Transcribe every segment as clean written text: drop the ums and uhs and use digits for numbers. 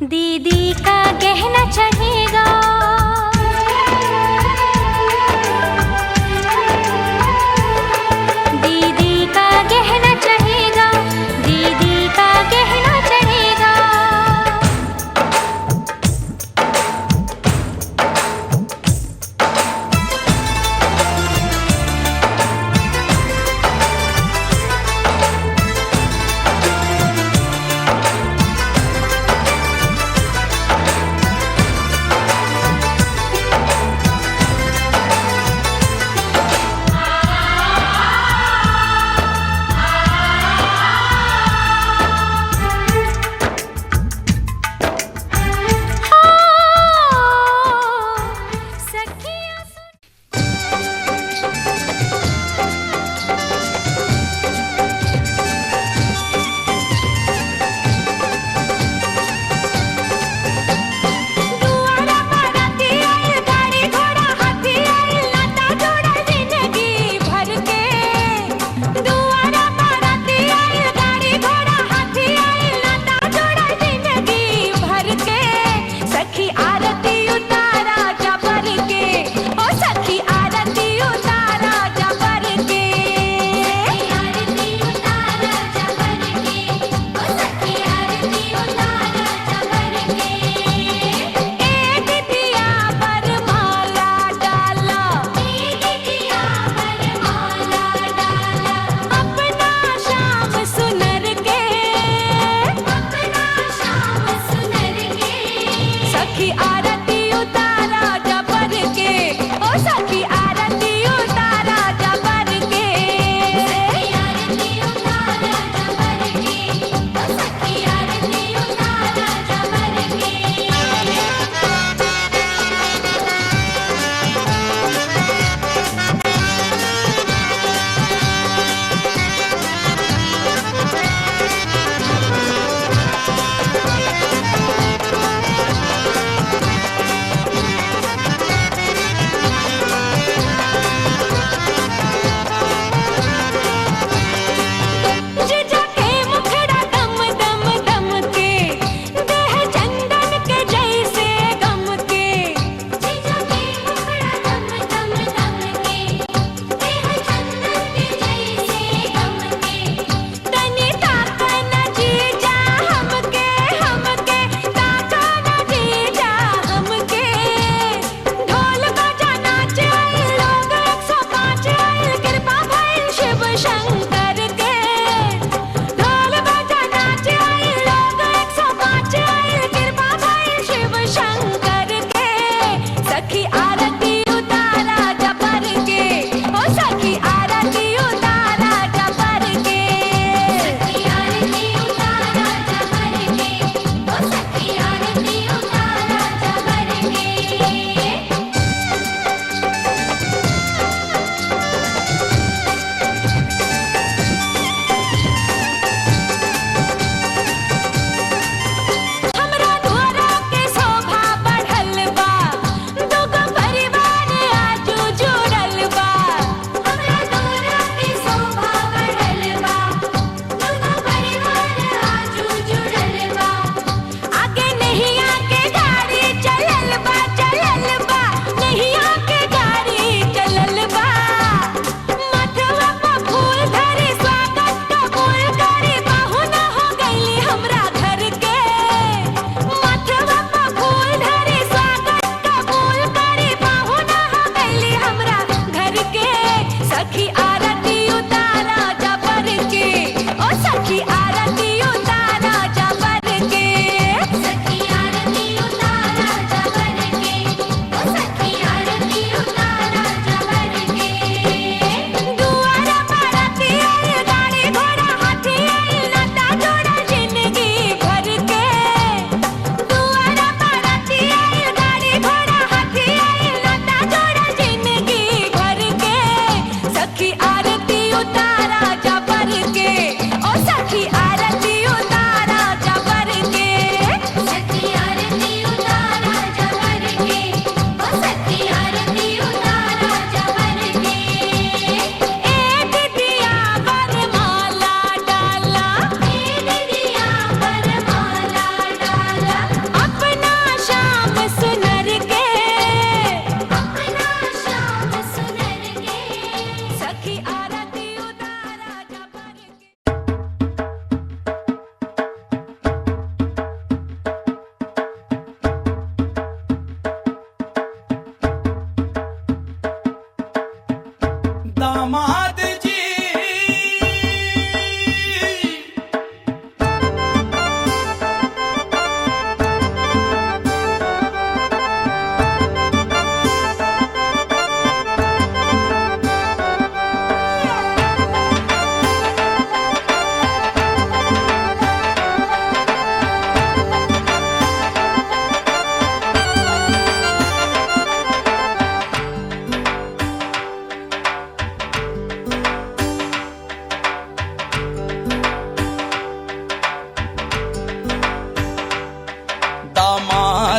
दीदी का गहना चढ़ेगा, दीदी का गहना चढ़ेगा, दीदी का गहना चढ़ेगा।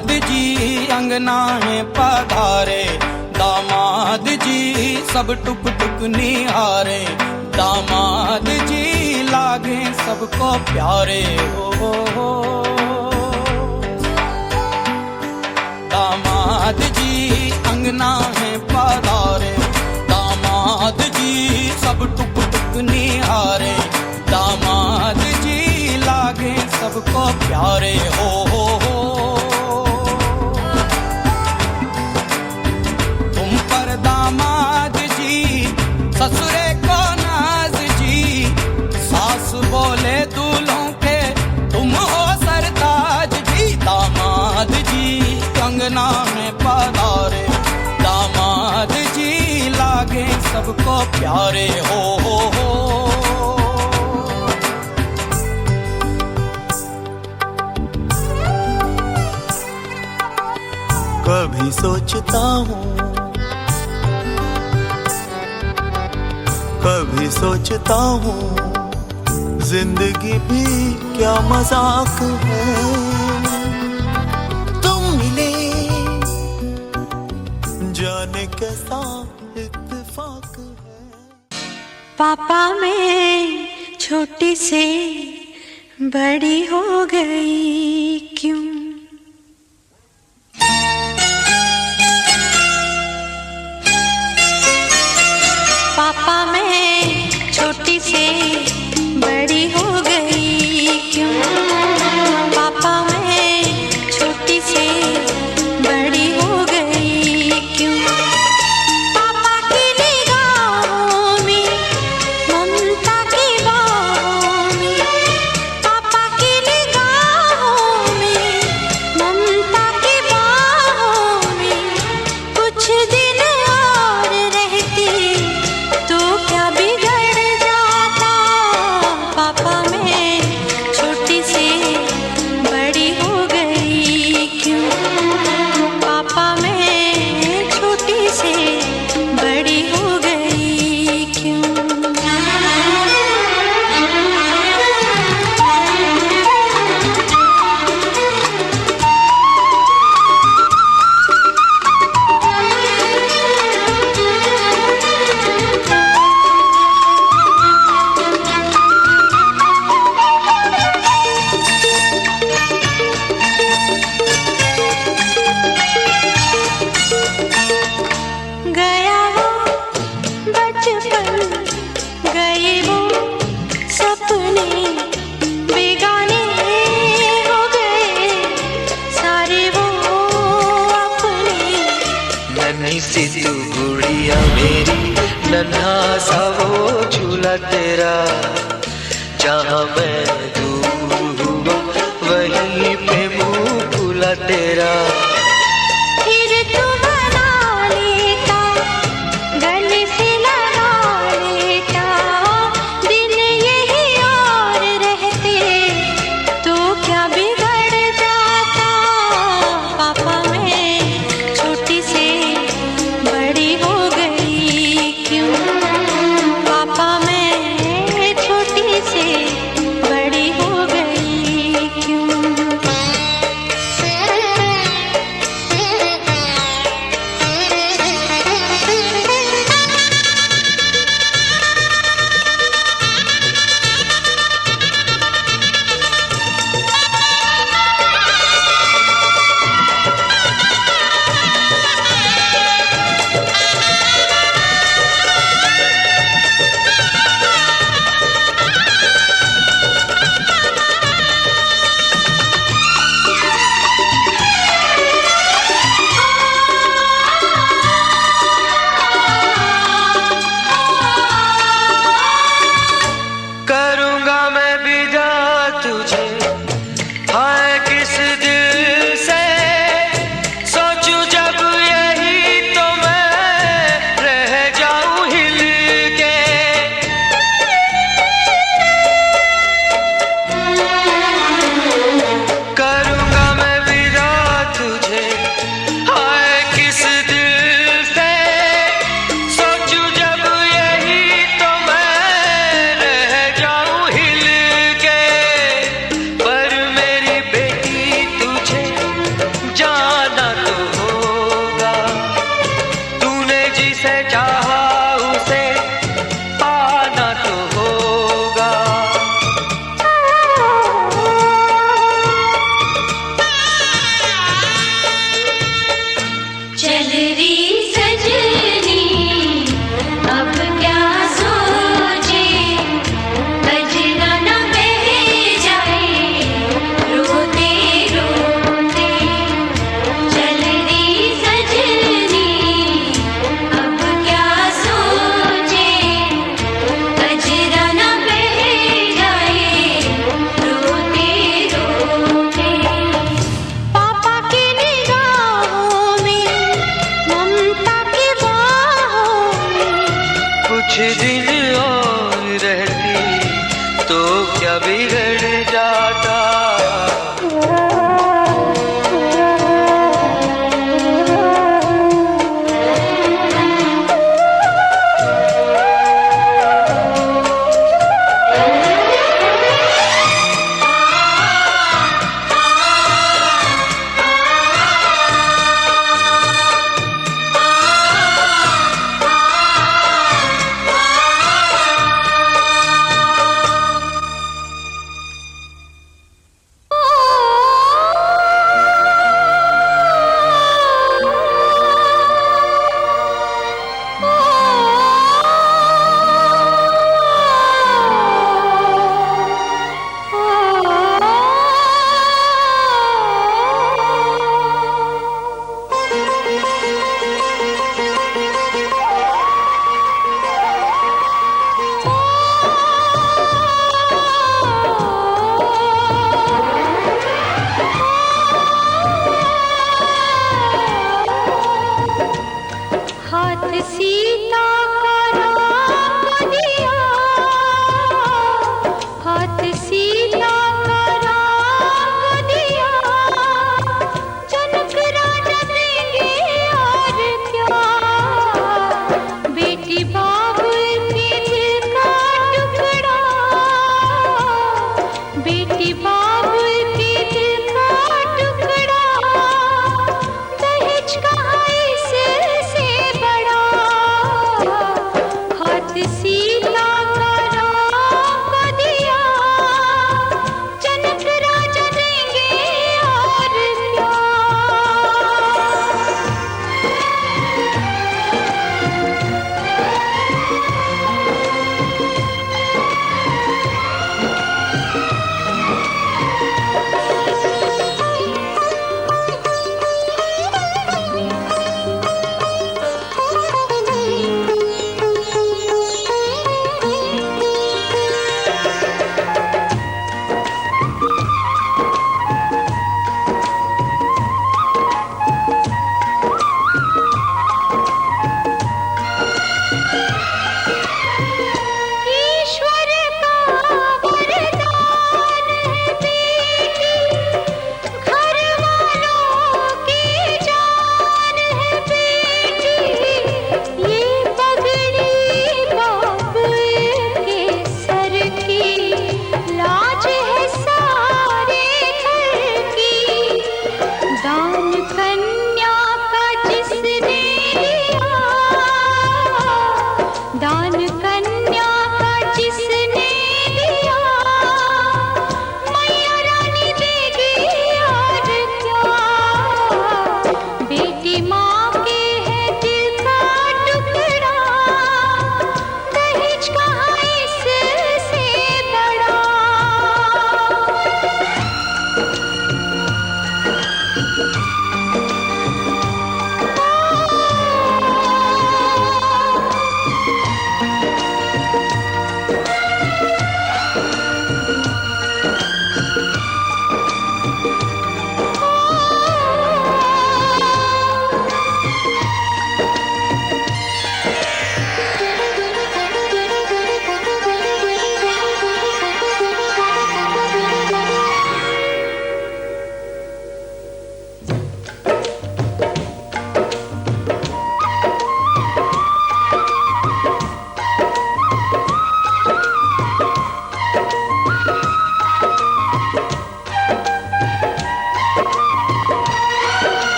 दामाद जी अंगना में पधारे, दामाद जी सब टुक टुक निहारे, दामाद जी लागे सबको प्यारे हो। दामाद जी अंगना में पधारे, दामाद जी सब टुक टुक निहारे, दामाद जी लागे सबको प्यारे हो। तुम पर दामाद जी ससुरे को नाज जी, सास बोले दूल्हों के तुम हो सरताज जी, दामाद जी अंगना में पधारे, दामाद जी लागे सबको प्यारे हो। कभी सोचता हूँ, कभी सोचता हूँ, जिंदगी भी क्या मजाक है, तुम मिले जाने कैसा इत्तेफाक है। पापा मैं छोटी से बड़ी हो गई क्यों? पापा मैं छोटी से बड़ी हो गई क्यों? पापा मैं छोटी से बड़ी हो गई क्यों? पापा की निगाहों में ममता की बाहों में, पापा की निगाहों में ममता की बाहों में, कुछ दिन और रहती तो क्या बिगड़ जाता? पापा मैं छोटी से बड़ी हो गई क्यों? पापा मैं छोटी से बड़ी हो गई क्यों? गया वो बचपन, गए वो सपने, बेगाने हो गए सारे वो अपने। नन्ही सी तू गुड़िया मेरी, नन्हा सा वो झूला तेरा, जहाँ मैं दूर हुआ वहीं पे मुँह खुला तेरा। फिर तू बना लेता, गले से लगा लेता, दिन यही और रहते तो क्या बिगड़ जाता? पापा मैं छोटी से बड़ी हो गई क्यों? पापा मैं छोटी से बड़ी हो गई क्यों?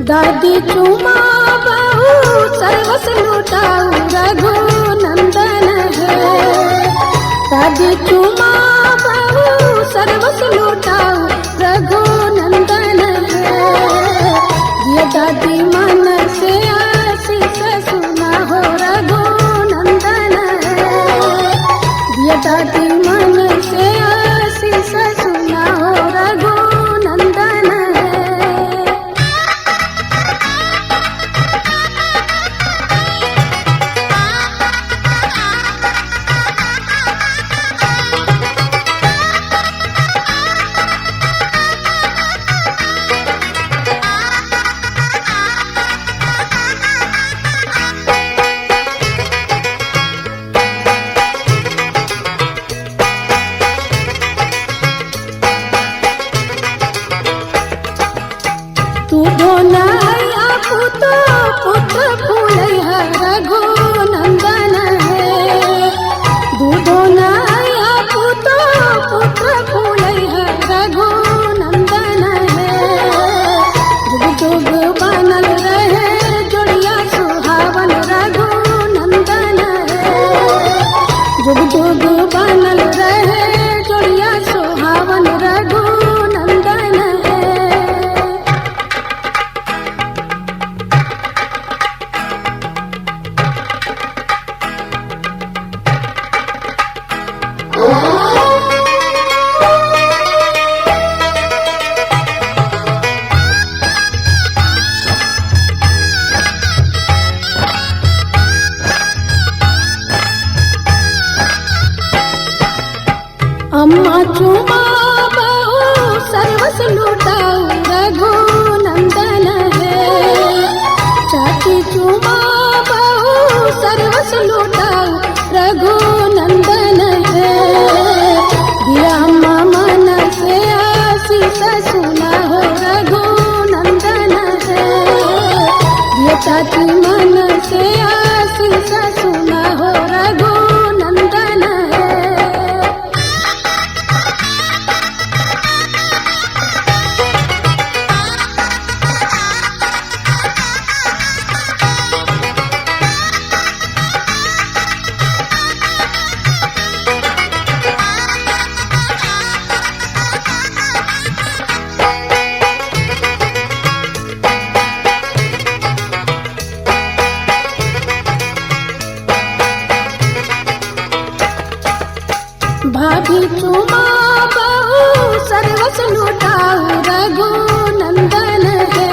दादी चुमा बहू सर्वस लुटाऊ रघु नंदन है। दादी चुमा बहू सर्वस लुटाऊ रघु नंदन है। ये दादी मन से आशीष सुना हो रघु नंदन है। ये दादी मन से आशीष सुना हो रघु नंदन है। दूधो नया पुतो पुत्र फूलै है रघुनंदन है। दूधो नया पुतो पुत्र फूलै है रघुनंदन है। जुग जुग बनल रहे जोड़िया सुहावन रघुनंदन है। जुग जुग बनल रहे जोड़िया सुहावन रघुनंदन है। अम्मा चुमा बहु सर्वस लुटाऊ रघुनंदन है। चाची चुमा बहु सर्वस लुटाऊ रघुनंदन है। दिया अम्मा मन से आशीष सुना हो रघुनंदन है। दिया चाची मन से आशीष सुना हो रघुनंदन है। भाभी चुमा बहु सर्वस लुटाऊ रघुनंदन है।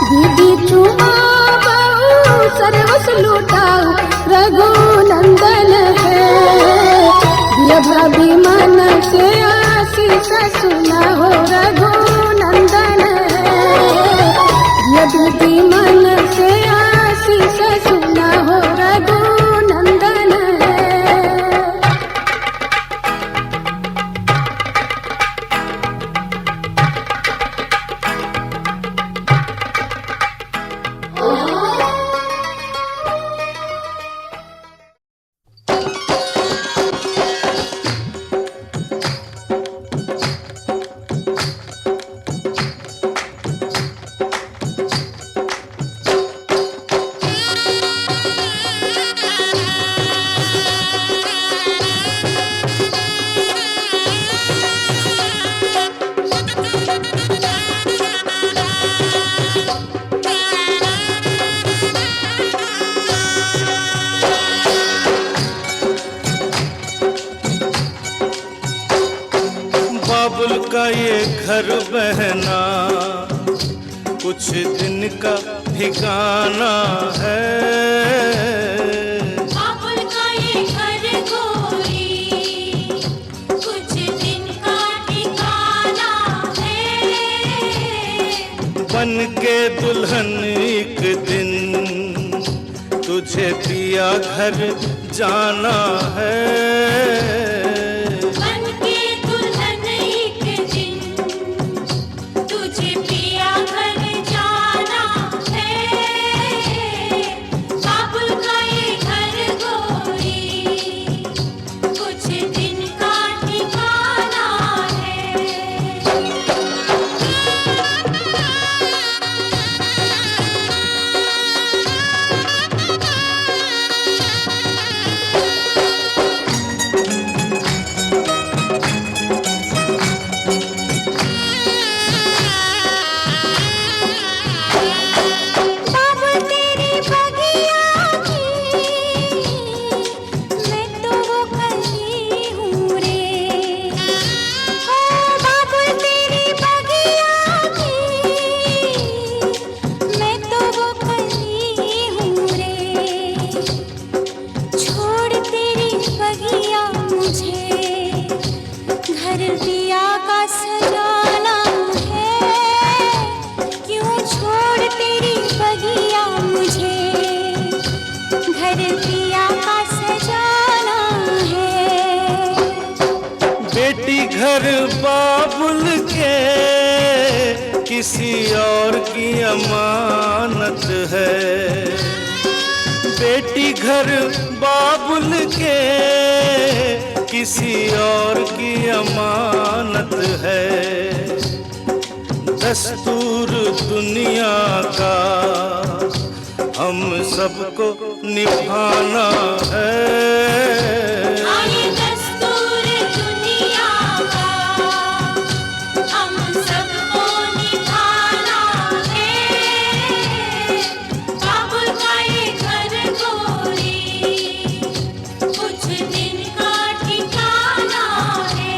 दीदी चुमा बहु सर्वस लुटाऊ रघुनंदन है। दिया भाभी मन से आशीष सुना हो रघुनंदन है। दिया दीदी मन से आशीष सुना हो रघुनंदन है। बाबुल का ये घर बहना कुछ दिन का ठिकाना है। बाबुल का ये घर गोरी कुछ दिन का ठिकाना है। बन के दुल्हन एक दिन तुझे पिया घर जाना है। किसी और की अमानत है। बेटी घर बाबुल के किसी और की अमानत है। दस्तूर दुनिया का हम सबको निभाना है। आए दस्तूर दुनिया का हम सबको निभाना है। बाबुल का ये घर गोरी कुछ दिन का ठिकाना है।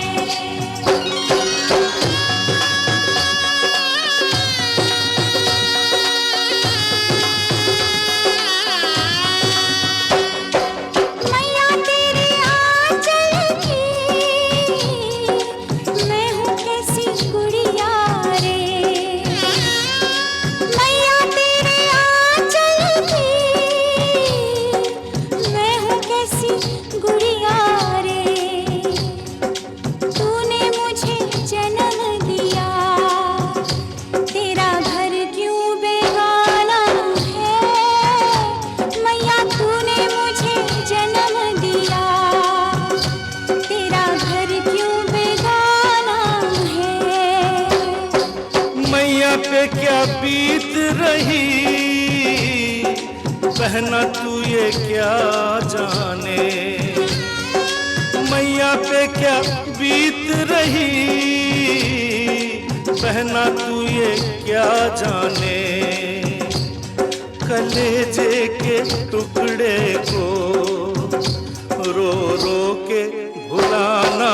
मैया तेरे आंचल की मैं हूँ कैसी गुड़िया रे। मैया तेरे आंचल की मैं हूँ कैसी गुड़िया रे। तूने मुझे जन्म दिया तेरा घर क्यों बेगाना है। मैया तूने मुझे जन्म दिया तेरा घर क्यों बेगाना है। मैया पे क्या बीत रही बहना तू ये क्या जाने। मैया पे क्या बीत रही बहना तू ये क्या जाने। कलेजे के टुकड़े को रो रो के भुलाना